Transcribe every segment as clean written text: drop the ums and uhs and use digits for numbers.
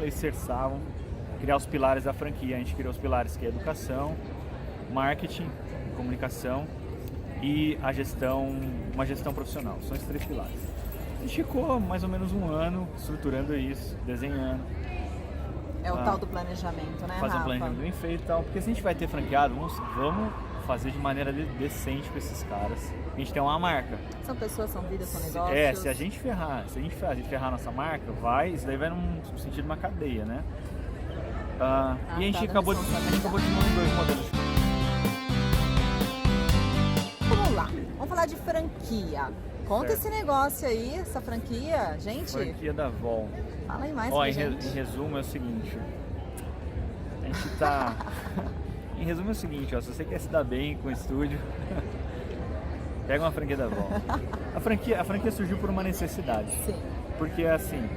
alicerçar, vamos criar os pilares da franquia. A gente criou os pilares que é educação, marketing, comunicação e uma gestão profissional. São esses 3 pilares. A gente ficou mais ou menos um ano estruturando isso, desenhando. É o tal do planejamento, né, Fazer um Rafa? planejamento bem feito e tal. Porque se a gente vai ter franqueado, vamos fazer de maneira decente com esses caras. A gente tem uma marca. São pessoas, são vidas, são negócios. Se a gente ferrar nossa marca, isso daí vai num sentido de uma cadeia, né? E a gente acabou desenvolvendo 2 modelos. Vamos lá, vamos falar de franquia. Conta esse negócio aí, essa franquia, gente. Franquia da Vol. Fala aí mais pra gente. Em resumo é o seguinte, a gente tá... Em resumo é o seguinte, se você quer se dar bem com o estúdio, pega uma franquia da Vol. A franquia surgiu por uma necessidade. Sim. Porque assim,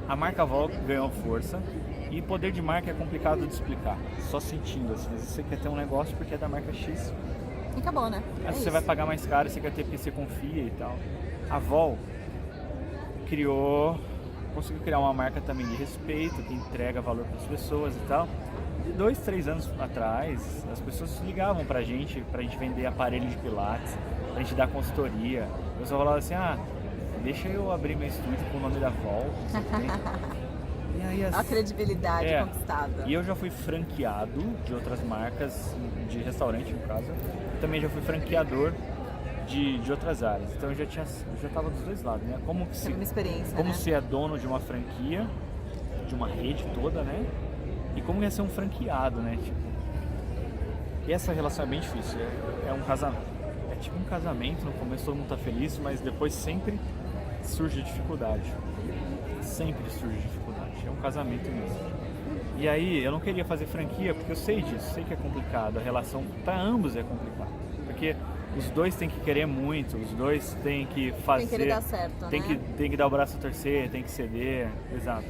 a marca Vol ganhou força e poder de marca é complicado de explicar. Só sentindo, assim, às vezes você quer ter um negócio porque é da marca X. E acabou, né? Aí você vai pagar mais caro, você quer ter porque você confia e tal. A Vol conseguiu criar uma marca também de respeito, que entrega valor para as pessoas e tal. De 2, 3 anos atrás, as pessoas ligavam pra gente vender aparelho de pilates, pra gente dar consultoria. O pessoal falava assim, deixa eu abrir meu estúdio com o nome da Vol. E aí, a credibilidade conquistada. E eu já fui franqueado de outras marcas, de restaurante no caso. Também já fui franqueador de outras áreas. Então eu já estava dos 2 lados, né? Como uma experiência, como né? ser dono de uma franquia, de uma rede toda, né? E como ia ser um franqueado, né? E essa relação é bem difícil. É um casamento. É tipo um casamento, no começo todo mundo tá feliz, mas depois sempre surge dificuldade. Sempre surge dificuldade. É um casamento mesmo. E aí eu não queria fazer franquia porque eu sei disso, sei que é complicado. A relação para ambos é complicada. Porque os 2 têm que querer muito, os 2 têm que fazer. Tem que querer dar certo, tem né? Tem que dar o braço a torcer, tem que ceder. Exato.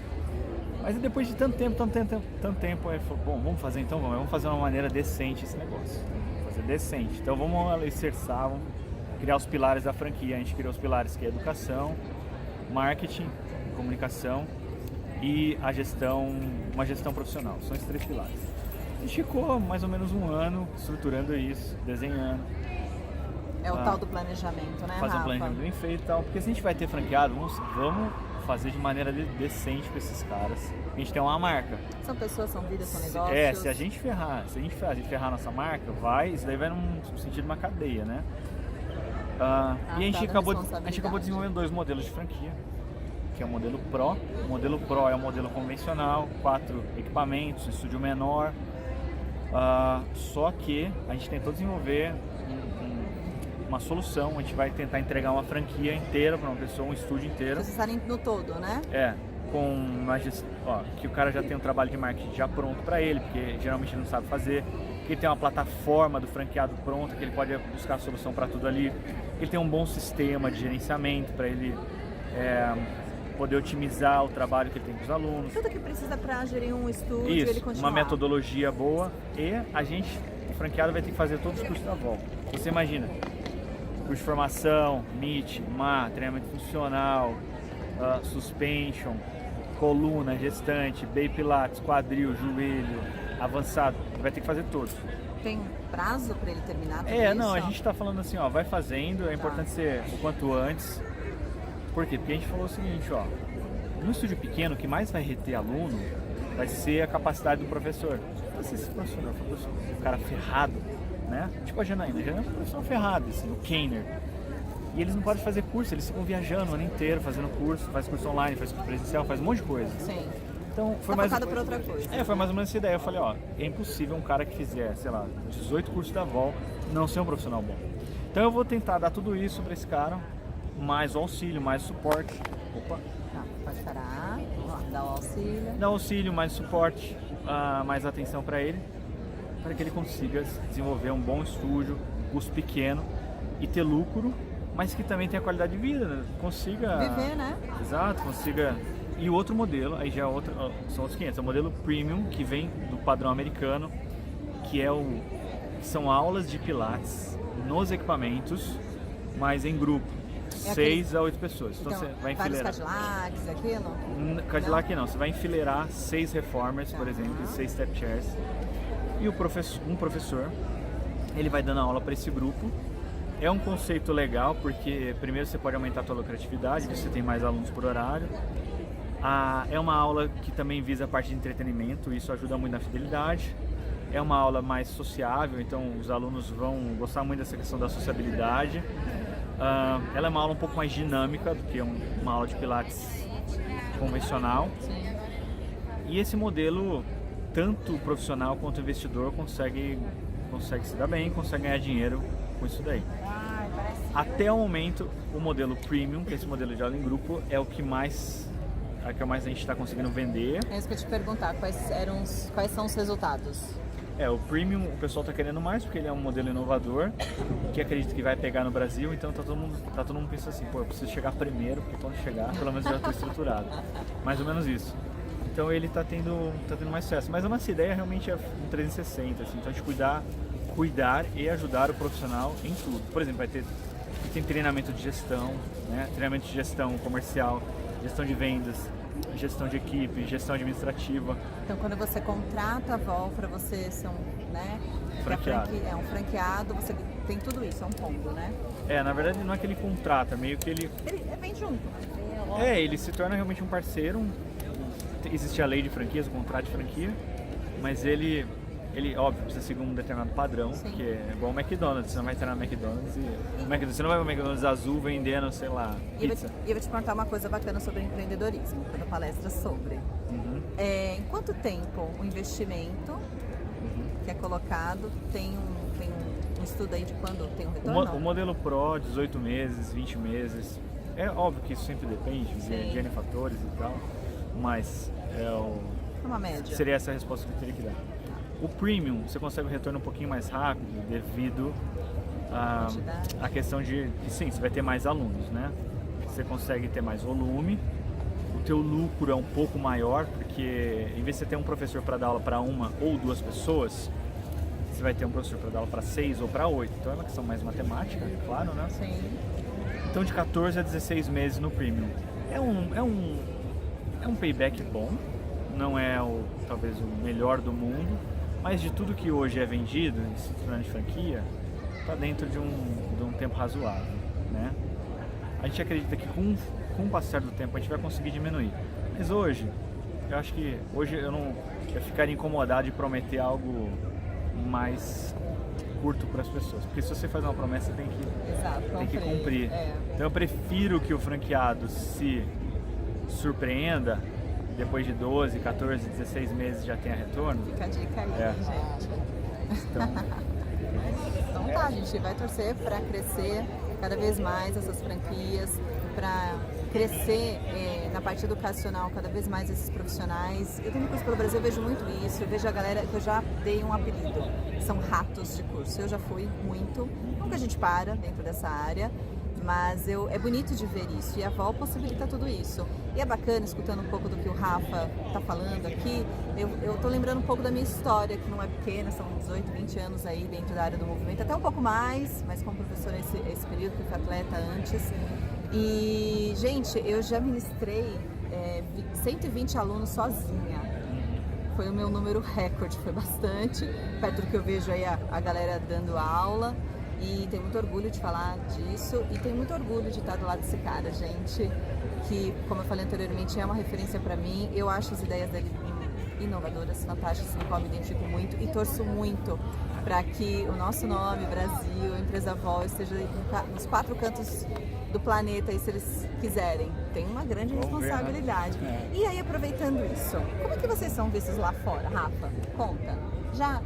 Mas depois de tanto tempo, aí falou, bom, vamos fazer então, vamos fazer uma maneira decente esse negócio. Vamos fazer decente. Então vamos alicerçar, vamos criar os pilares da franquia. A gente criou os pilares que é educação, marketing, comunicação e uma gestão profissional. São esses 3 pilares. A gente ficou mais ou menos um ano estruturando isso, desenhando. É o tal do planejamento, né, Fazer Rafa? um planejamento bem feito e tal. Porque se a gente vai ter franqueado, vamos fazer de maneira decente com esses caras. A gente tem uma marca. São pessoas, são vidas, são negócios. Se a gente ferrar nossa marca, isso daí vai num sentido de uma cadeia, né? E a gente acabou desenvolvendo 2 modelos de franquia, que é o modelo Pro. O modelo Pro é o modelo convencional, 4 equipamentos, estúdio menor. Só que a gente tentou desenvolver uma solução, a gente vai tentar entregar uma franquia inteira para uma pessoa, um estúdio inteiro. Vocês estarem no todo, né? Com uma que o cara já tem um trabalho de marketing já pronto para ele, porque geralmente ele não sabe fazer, que ele tem uma plataforma do franqueado pronta, que ele pode buscar a solução para tudo ali, ele tem um bom sistema de gerenciamento para ele poder otimizar o trabalho que ele tem com os alunos. Tudo que precisa para gerir um estúdio, Isso, ele continuar. uma metodologia boa, e o franqueado vai ter que fazer todos os cursos da Vol. Você imagina, curso de formação, MIT, treinamento funcional, suspension, coluna, gestante, Bay Pilates, quadril, joelho, avançado, vai ter que fazer todos. Tem prazo para ele terminar tudo isso? Não, a gente está falando assim, vai fazendo, é importante ser o quanto antes. Por quê? Porque a gente falou o seguinte, no estúdio pequeno, o que mais vai reter aluno vai ser a capacidade do professor. Se esse professor for um cara ferrado, né? Tipo a Janaína é um professor ferrado, assim, o Kenner. E eles não podem fazer curso, eles ficam viajando o ano inteiro, fazendo curso, faz curso online, faz curso presencial, faz um monte de coisa. Sim. Então foi por outra coisa. Foi mais ou menos essa ideia. Eu falei, é impossível um cara que fizer, 18 cursos da Vol não ser um profissional bom. Então eu vou tentar dar tudo isso para esse cara, mais o auxílio, mais o suporte. Opa. Pode parar, dá o auxílio. Dá auxílio, mais suporte, mais atenção para ele, para que ele consiga desenvolver um bom estúdio, custo pequeno e ter lucro, mas que também tenha qualidade de vida, né? Consiga viver, né? Exato, consiga. E o outro modelo, aí já são outros 500, é o modelo Premium, que vem do padrão americano, que são aulas de pilates nos equipamentos, mas em grupo. 6 a 8 pessoas. Então, você vai vários enfileirar. Cadillacs, aquilo? Cadillac não, você vai enfileirar 6 reformers, por exemplo, e 6 step chairs. E um professor, ele vai dando aula para esse grupo. É um conceito legal, porque primeiro você pode aumentar a sua lucratividade, você tem mais alunos por horário. É uma aula que também visa a parte de entretenimento, isso ajuda muito na fidelidade. É uma aula mais sociável, então os alunos vão gostar muito dessa questão da sociabilidade. Ela é uma aula um pouco mais dinâmica do que uma aula de Pilates convencional. E esse modelo, tanto o profissional quanto o investidor consegue se dar bem, consegue ganhar dinheiro com isso daí. Até o momento, o modelo Premium, que é esse modelo de aula em grupo, é o que mais a gente está conseguindo vender. É isso que eu te perguntar, quais são os resultados? O Premium o pessoal está querendo mais porque ele é um modelo inovador que acredito que vai pegar no Brasil, então todo mundo pensando assim, pô, eu preciso chegar primeiro, porque quando chegar, pelo menos já estou estruturado. Mais ou menos isso. Então ele está tendo mais sucesso. Mas a nossa ideia realmente é um 360, assim, então a gente cuidar e ajudar o profissional em tudo. Por exemplo, tem treinamento de gestão, né? Treinamento de gestão comercial, gestão de vendas, gestão de equipe, gestão administrativa. Então, quando você contrata a Vol para você ser franqueado. Um franqueado, você tem tudo isso, é um combo, né? Na verdade não é que ele contrata, meio que ele vem junto, né? Ele se torna realmente um parceiro. Existe a lei de franquias, o contrato de franquia, mas ele óbvio, precisa seguir um determinado padrão, Sim. que é igual o McDonald's, você não vai entrar no McDonald's você não vai ver o McDonald's azul vendendo, sei lá, pizza. E eu vou te perguntar uma coisa bacana sobre empreendedorismo, toda palestra sobre. Em quanto tempo o investimento que é colocado tem um estudo aí de quando tem um retorno? O modelo Pro, 18 meses, 20 meses, é óbvio que isso sempre depende de N fatores e tal, mas uma média. Seria essa a resposta que eu teria que dar. O Premium, você consegue um retorno um pouquinho mais rápido devido à questão de, sim, você vai ter mais alunos, né? Você consegue ter mais volume, o teu lucro é um pouco maior, porque em vez de você ter um professor para dar aula para uma ou duas pessoas, você vai ter um professor para dar aula para 6 ou para 8. Então é uma questão mais matemática, claro, né? Sim. Então de 14 a 16 meses no Premium. É um payback bom, não é talvez o melhor do mundo, mas de tudo que hoje é vendido em se tornando de franquia, está dentro de um tempo razoável, né? A gente acredita que com o passar do tempo a gente vai conseguir diminuir. Mas hoje, eu acho que eu ficaria incomodado de prometer algo mais curto para as pessoas, porque se você faz uma promessa tem que cumprir. Então eu prefiro que o franqueado se surpreenda, depois de 12, 14, 16 meses já tenha retorno. Fica a dica aí, gente. Então tá, a gente vai torcer para crescer cada vez mais essas franquias, para crescer na parte educacional cada vez mais esses profissionais. Eu tenho curso pelo Brasil, eu vejo muito isso, eu vejo a galera que eu já dei um apelido, são ratos de curso. Eu já fui muito, nunca a gente para dentro dessa área, mas é bonito de ver isso, e a Vol possibilita tudo isso. E é bacana, escutando um pouco do que o Rafa está falando aqui, eu tô lembrando um pouco da minha história, que não é pequena, são 18, 20 anos aí dentro da área do movimento, até um pouco mais, mas como professora esse período, que eu fui atleta antes. E, gente, eu já ministrei 120 alunos sozinha. Foi o meu número recorde, foi bastante, perto do que eu vejo aí a galera dando aula. E tenho muito orgulho de falar disso e tenho muito orgulho de estar do lado desse cara, gente, que, como eu falei anteriormente, é uma referência para mim. Eu acho as ideias dele inovadoras, fantásticas, no qual me identifico muito e torço muito para que o nosso nome, Brasil, a empresa Vol, esteja nos 4 cantos do planeta, e se eles quiserem. Tem uma grande responsabilidade. E aí, aproveitando isso, como é que vocês são vistos lá fora, Rafa? Conta. Já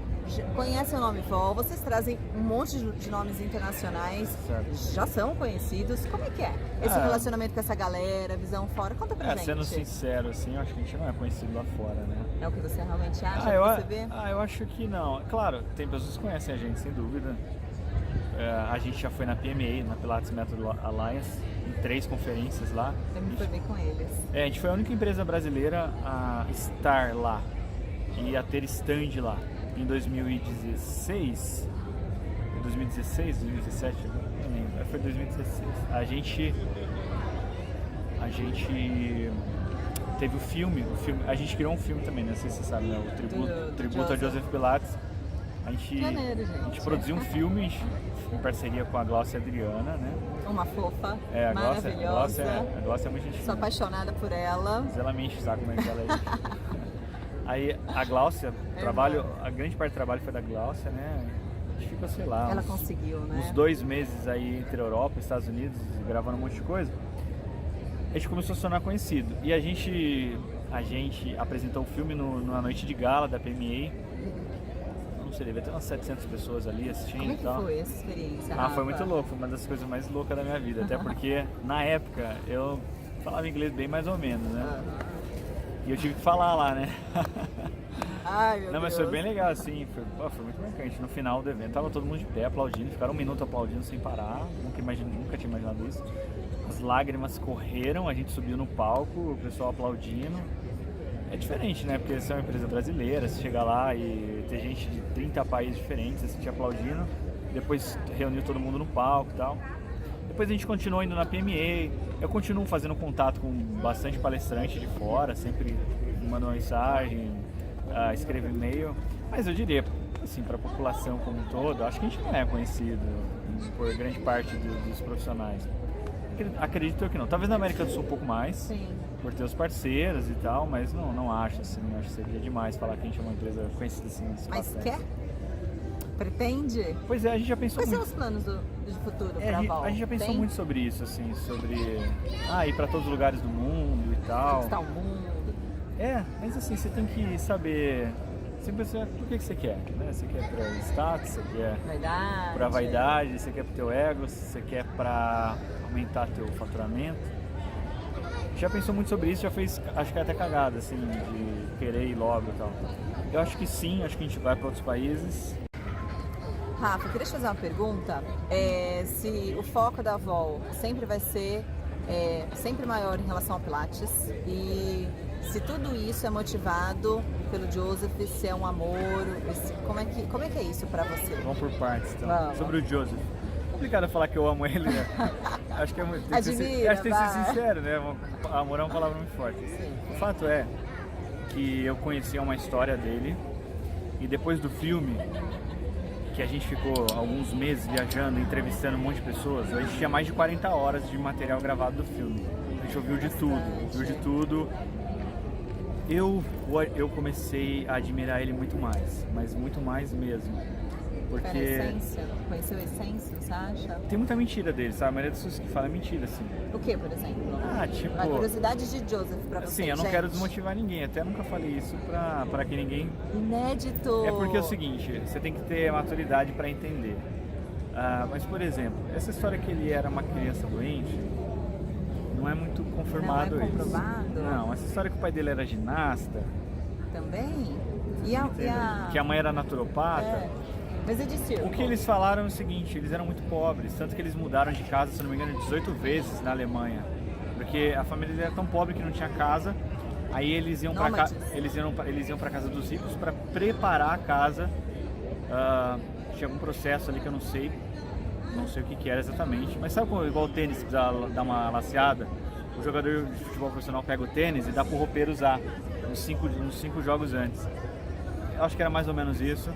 conhecem o nome Vol, vocês trazem um monte de nomes internacionais, certo, já são conhecidos. Como é que é esse relacionamento com essa galera, visão fora? Conta pra gente. Sendo sincero, assim, eu acho que a gente não é conhecido lá fora, né? É o que você realmente acha? Você vê? Eu acho que não. Claro, tem pessoas que conhecem a gente, sem dúvida. A gente já foi na PMA, na Pilates Method Alliance, em 3 conferências lá. Eu me formei com eles. A gente foi a única empresa brasileira a estar lá e a ter stand lá. Em 2016, 2017, não lembro, foi 2016. A gente teve o filme, a gente criou um filme também, né? Não sei se você sabe, né? O tributo a Joseph Pilates. A gente produziu um filme em parceria com a Glaucia Adriana, né? Uma fofa, a maravilhosa. A Glaucia é muito gente. Sou apaixonada por ela. Mas ela me enche o saco, como é que ela é. Aí a Glaucia, a grande parte do trabalho foi da Glaucia, né? A gente ficou, sei lá, ela conseguiu, né? Uns 2 meses aí entre Europa e Estados Unidos, gravando um monte de coisa. A gente começou a se tornar conhecido. E a gente apresentou o filme na noite de gala da PMA. Não sei, deve ter umas 700 pessoas ali assistindo. Como é que e tal. foi essa experiência, Rafa? Foi muito louco, foi uma das coisas mais loucas da minha vida. Até porque, na época, eu falava inglês bem mais ou menos, né? E eu tive que falar lá, né? Ai, meu Não, mas Deus. foi bem legal, assim, foi muito marcante. No final do evento, tava todo mundo de pé aplaudindo, ficaram 1 minuto aplaudindo sem parar, nunca tinha imaginado isso. As lágrimas correram, a gente subiu no palco, o pessoal aplaudindo. É diferente, né? Porque você é uma empresa brasileira, você chega lá e tem gente de 30 países diferentes, assim, te aplaudindo. Depois reuniu todo mundo no palco e tal. Depois a gente continuou indo na PMA. Eu continuo fazendo contato com bastante palestrante de fora, sempre mando uma mensagem, escrevo e-mail. Mas eu diria, assim, para a população como um todo, acho que a gente não é conhecido por grande parte dos profissionais. Acredito que não. Talvez na América do Sul um pouco mais, Sim. por ter os parceiros e tal, mas não acho, assim, acho que seria demais falar que a gente é uma empresa conhecida assim. Mas quer? Pretende? Pois é, a gente já pensou Quais muito. são os planos de futuro para A a Val? gente já pensou Tem? muito sobre isso, assim, sobre ir para todos os lugares do mundo e tal. Conquistar o mundo. Mas assim, você tem que saber, sempre pensar por que você quer, né? Você quer para status, você quer Vaidade. para vaidade, você quer para teu ego, você quer para aumentar teu faturamento. Já pensou muito sobre isso, já fez, acho que até cagada, assim, de querer ir logo e tal. Eu acho que sim, acho que a gente vai para outros países. Rafa, eu queria te fazer uma pergunta. Se o foco da Vol sempre vai ser sempre maior em relação ao Pilates e se tudo isso é motivado pelo Joseph, se é um amor, como é que é isso pra você? Vamos por partes, então. Vamos. Sobre o Joseph. Complicado falar que eu amo ele, né? Acho que tem que ser sincero, né? Amor é uma palavra muito forte. Sim. O fato é que eu conhecia uma história dele e depois do filme, que a gente ficou alguns meses viajando, entrevistando um monte de pessoas, a gente tinha mais de 40 horas de material gravado do filme. A gente ouviu de tudo. Eu comecei a admirar ele muito mais, mas muito mais mesmo. Porque Foi a essência? Conheceu a essência, você acha? tem muita mentira dele, sabe? A maioria das pessoas que falam é mentira, assim. O que, por exemplo? Tipo... Uma curiosidade de Joseph pra você, Assim, eu não gente. quero desmotivar ninguém, até nunca falei isso pra que ninguém... Inédito! É porque é o seguinte, você tem que ter maturidade pra entender. Mas, por exemplo, essa história que ele era uma criança doente, não é muito confirmado não é isso. comprovado? Não, essa história que o pai dele era ginasta... Também? Que a mãe era naturopata... Mas eu disse... O que eles falaram é o seguinte, eles eram muito pobres, tanto que eles mudaram de casa, se não me engano, 18 vezes na Alemanha. Porque a família deles era tão pobre que não tinha casa, aí eles iam para casa dos ricos para preparar a casa. Tinha algum processo ali que eu não sei o que era exatamente, mas sabe como, igual o tênis, precisa dar uma laceada? O jogador de futebol profissional pega o tênis e dá pro roupeiro usar uns 5 jogos antes. Eu acho que era mais ou menos isso.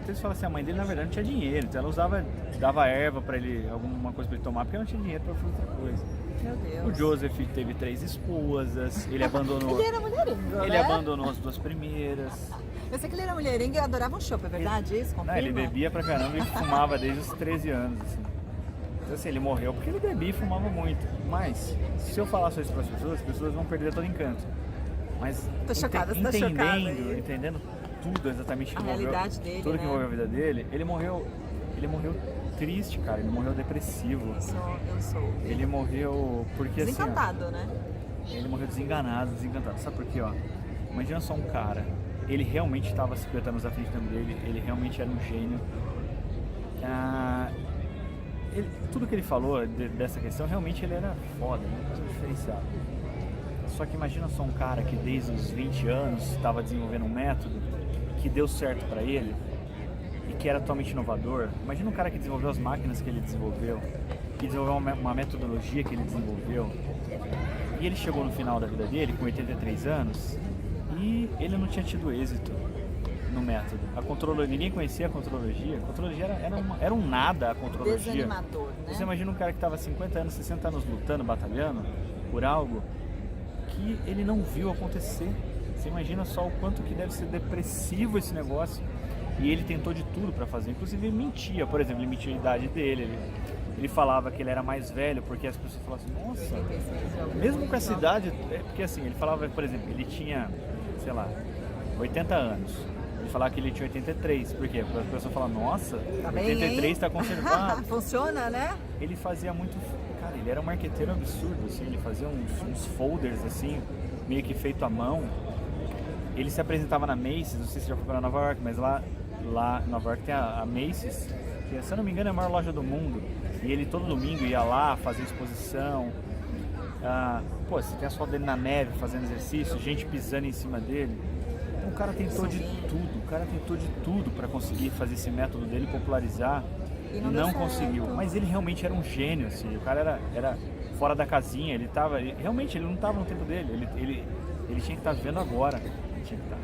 Então eles falam assim, a mãe dele na verdade não tinha dinheiro, então ela dava erva pra ele, alguma coisa pra ele tomar, porque ela não tinha dinheiro pra fazer outra coisa. Meu Deus. O Joseph teve 3 esposas, ele abandonou... Ele era mulherengo, Ele né? abandonou as 2 primeiras. Eu sei que ele era mulherengo e adorava um chopp, é verdade isso? Confirma? Ele bebia pra caramba e fumava desde os 13 anos, assim. Então assim, ele morreu porque ele bebia e fumava muito. Mas, se eu falar só isso para as pessoas vão perder todo encanto. Mas Tô chocada, você tá chocada aí. entendendo tudo exatamente que envolveu, realidade dele, tudo que né? envolveu a vida dele, ele morreu triste, cara, ele morreu depressivo. Eu sou. Ele morreu porque Desencantado, assim, né? Ele morreu desencantado. Sabe por quê, ó? Imagina só um cara, ele realmente estava 50 anos à frente do tempo dele, ele realmente era um gênio. Tudo que ele falou dessa questão, realmente ele era foda, uma coisa diferenciada. Só que imagina só um cara que desde os 20 anos estava desenvolvendo um método que deu certo para ele e que era totalmente inovador. Imagina um cara que desenvolveu as máquinas que ele desenvolveu, e desenvolveu uma metodologia que ele desenvolveu. E ele chegou no final da vida dele, com 83 anos, e ele não tinha tido êxito no método. Ninguém conhecia a contrologia. A contrologia era um nada, a contrologia. Desanimador, né? Você imagina um cara que estava 50 anos, 60 anos lutando, batalhando por algo que ele não viu acontecer. Você imagina só o quanto que deve ser depressivo esse negócio. E ele tentou de tudo para fazer, inclusive ele mentia. Por exemplo, ele mentia a idade dele, ele falava que ele era mais velho, porque as pessoas falavam assim, nossa, mesmo com essa idade, porque assim, ele falava, por exemplo, ele tinha, sei lá, 80 anos. Ele falava que ele tinha 83, por quê? Porque as pessoas falam, nossa, tá bem, 83 está conservado. Funciona, né? Ele fazia muito, cara, ele era um marqueteiro absurdo, assim, ele fazia uns folders, assim, meio que feito à mão. Ele se apresentava na Macy's, não sei se já foi para Nova York, mas lá em Nova York tem a Macy's, que, se eu não me engano, é a maior loja do mundo. E ele todo domingo ia lá fazer exposição. Você tem as fotos dele na neve fazendo exercício, gente pisando em cima dele. Então o cara tentou de tudo para conseguir fazer esse método dele popularizar e não conseguiu. Mas ele realmente era um gênio, assim. O cara era fora da casinha, realmente ele não estava no tempo dele, ele tinha que estar vendo agora. Tinha que estar.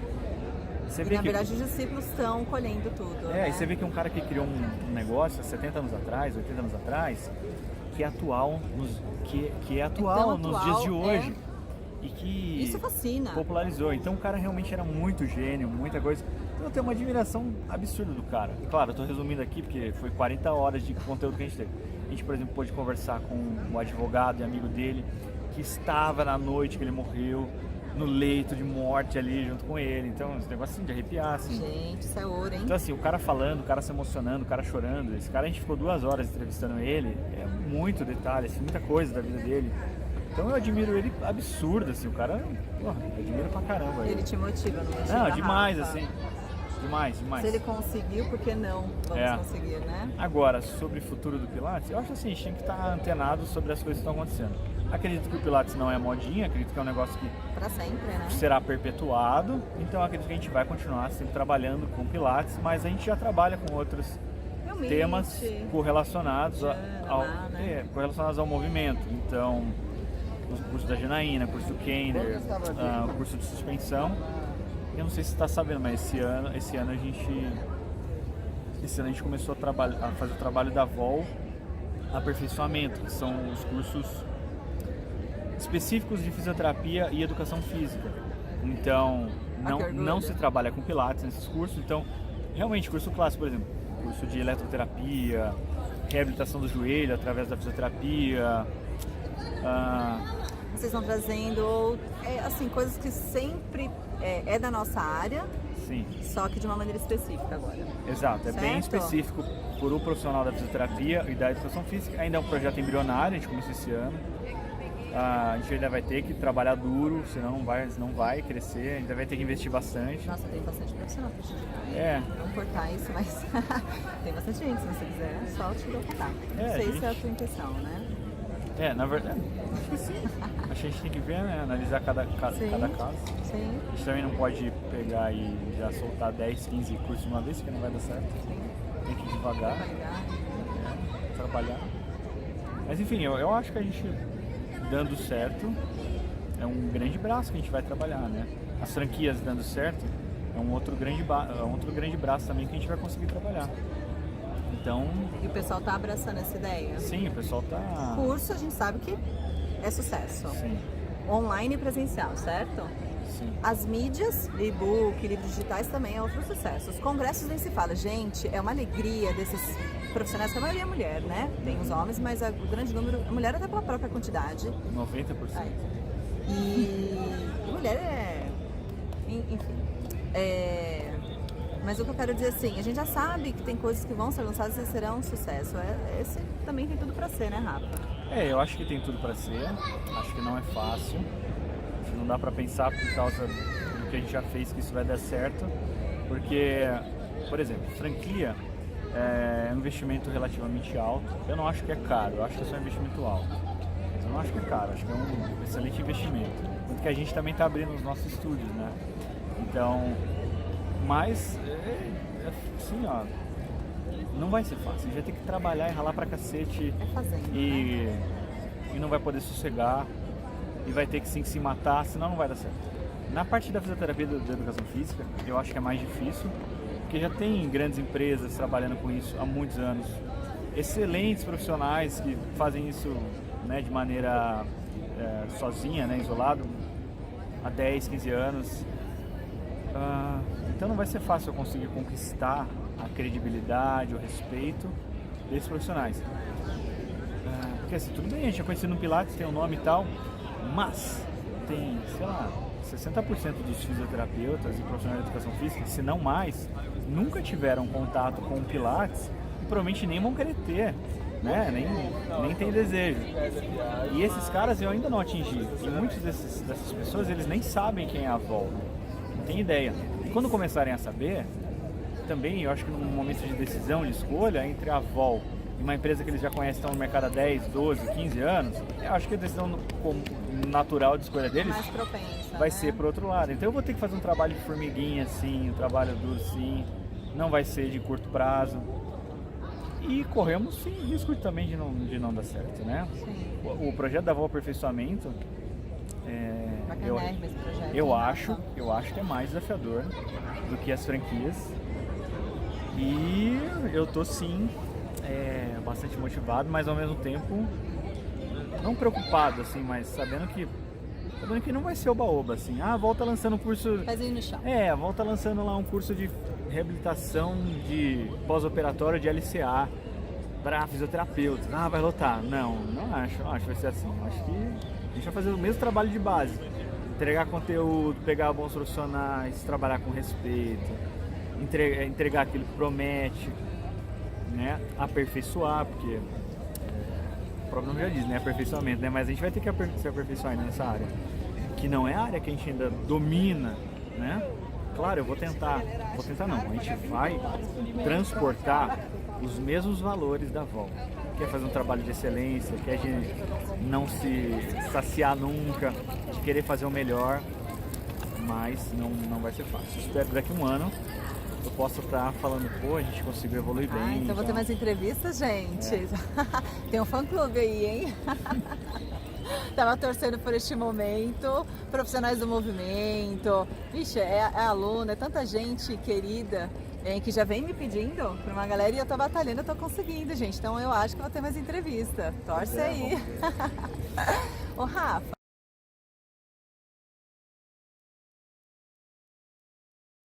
E na verdade os discípulos estão colhendo tudo. Né? E você vê que um cara que criou um negócio há 70 anos atrás, 80 anos atrás, que é atual nos dias de hoje. E que isso fascina. Popularizou. Então o cara realmente era muito gênio, muita coisa. Então eu tenho uma admiração absurda do cara. E claro, eu tô resumindo aqui porque foi 40 horas de conteúdo que a gente teve. A gente, por exemplo, pôde conversar com um advogado e amigo dele que estava na noite que ele morreu, no leito de morte ali junto com ele. Então, esse negócio assim de arrepiar, assim. Gente, isso é ouro, hein? Então, assim, o cara falando, o cara se emocionando, o cara chorando. Esse cara, a gente ficou 2 horas entrevistando ele. É muito detalhe, assim, muita coisa da vida dele. Então, eu admiro ele absurdo, assim. O cara, eu admiro pra caramba. Ele te motiva, não, demais, assim. Demais. Se ele conseguiu, por que não vamos conseguir, né? Agora, sobre o futuro do Pilates, eu acho assim, a gente tem que estar antenado sobre as coisas que estão acontecendo. Acredito que o Pilates não é modinha, acredito que é um negócio que pra sempre, né? Será perpetuado, então acredito que a gente vai continuar sempre trabalhando com Pilates, mas a gente já trabalha com outros temas correlacionados correlacionados ao movimento. Então, o curso da Janaína, o curso do Kender, o curso de suspensão. Eu não sei se você está sabendo, mas esse ano a gente começou a fazer o trabalho da VOL Aperfeiçoamento, que são os cursos específicos de fisioterapia e educação física. Então, não se trabalha com Pilates nesses cursos. Então, realmente, curso clássico, por exemplo, curso de eletroterapia, reabilitação do joelho através da fisioterapia. Vocês estão trazendo assim, coisas que sempre é da nossa área, sim, só que de uma maneira específica agora. Exato, certo? É bem específico por um profissional da fisioterapia e da educação física. Ainda é um projeto embrionário, a gente começou esse ano. A gente ainda vai ter que trabalhar duro, senão não vai crescer, ainda vai ter que investir bastante. Nossa, tem bastante profissional pra gente. Vamos cortar isso, mas tem bastante gente, se você quiser, só te dou contato. Não sei se é a tua intenção, né? Na verdade, acho que sim. Acho que a gente tem que ver, né? Analisar cada caso. Sim. A gente também não pode pegar e já soltar 10, 15 cursos de uma vez, que não vai dar certo. Sim. Tem que ir devagar, trabalhar. Mas enfim, eu acho que a gente, dando certo, é um grande braço que a gente vai trabalhar, né? As franquias dando certo é um outro grande braço também que a gente vai conseguir trabalhar. Então... E o pessoal tá abraçando essa ideia? Sim, o pessoal tá... Curso a gente sabe que é sucesso. Sim. Online e presencial, certo? Sim. As mídias, e-book, livros digitais também é outro sucesso. Os congressos nem se fala. Gente, é uma alegria desses profissionais, que a maioria é mulher, né? Tem os homens, mas o grande número, a mulher até pela própria quantidade. 90%. E mulher enfim. Mas o que eu quero dizer assim, a gente já sabe que tem coisas que vão ser lançadas e serão um sucesso. Esse também tem tudo pra ser, né, Rafa? Eu acho que tem tudo pra ser. Acho que não é fácil. Não dá pra pensar por causa do que a gente já fez que isso vai dar certo. Porque, por exemplo, franquia é um investimento relativamente alto. Eu não acho que é caro, eu acho que é só um investimento alto. Mas eu não acho que é caro, acho que é um excelente investimento. Tanto que a gente também tá abrindo os nossos estúdios, né? Então, mas, assim, ó, não vai ser fácil. A gente vai ter que trabalhar e ralar pra cacete É fazendo, né? e não vai poder sossegar e vai ter que sim se matar, senão não vai dar certo. Na parte da fisioterapia da educação física, eu acho que é mais difícil, porque já tem grandes empresas trabalhando com isso há muitos anos, excelentes profissionais que fazem isso, né, de maneira sozinha, né, isolado, há 10, 15 anos. Então não vai ser fácil eu conseguir conquistar a credibilidade, o respeito desses profissionais. Porque assim, tudo bem, a gente é conhecido no Pilates, tem um nome e tal, mas tem, sei lá, 60% dos fisioterapeutas e profissionais de educação física, se não mais, nunca tiveram contato com o Pilates e provavelmente nem vão querer ter, né? Nem tem desejo. E esses caras eu ainda não atingi. E muitas dessas pessoas, eles nem sabem quem é a Vol, não tem ideia. E quando começarem a saber, também eu acho que num momento de decisão, de escolha, entre a Vol e uma empresa que eles já conhecem, estão no mercado há 10, 12, 15 anos, eu acho que a decisão natural de escolha deles Mais propensa, vai né? ser pro outro lado. Então eu vou ter que fazer um trabalho de formiguinha, sim, um trabalho duro, sim, não vai ser de curto prazo. E corremos, sim, risco também de não dar certo, né? Sim. O projeto da Vol Aperfeiçoamento, Bacanérrimo esse projeto. eu acho que é mais desafiador do que as franquias. E eu tô sim bastante motivado, mas ao mesmo tempo não preocupado, assim, mas sabendo que não vai ser oba-oba, assim. A Vol tá lançando um curso... Pezinho no chão. A Vol tá lançando lá um curso de reabilitação de pós-operatório de LCA para fisioterapeutas. Vai lotar. Não acho que vai ser assim. Acho que a gente vai fazer o mesmo trabalho de base. Entregar conteúdo, pegar bons profissionais, trabalhar com respeito, entregar aquilo que promete, né? Aperfeiçoar, porque o próprio nome já diz, né? Aperfeiçoamento, né? Mas a gente vai ter que se aperfeiçoar ainda nessa área, que não é a área que a gente ainda domina, né? Claro, eu vou tentar não, a gente vai transportar os mesmos valores da Vol. Quer fazer um trabalho de excelência, quer de não se saciar nunca, de querer fazer o melhor, mas não vai ser fácil. Espero que daqui a um ano eu possa estar falando, pô, a gente conseguiu evoluir bem. Então vou ter mais entrevistas, gente. Tem um fã-clube aí, hein? Tava torcendo por este momento, profissionais do movimento, vixe, é aluna, é tanta gente querida que já vem me pedindo para uma galera e eu tô batalhando, eu tô conseguindo, gente. Então eu acho que vou ter mais entrevista. Torce aí. Ô, Rafa.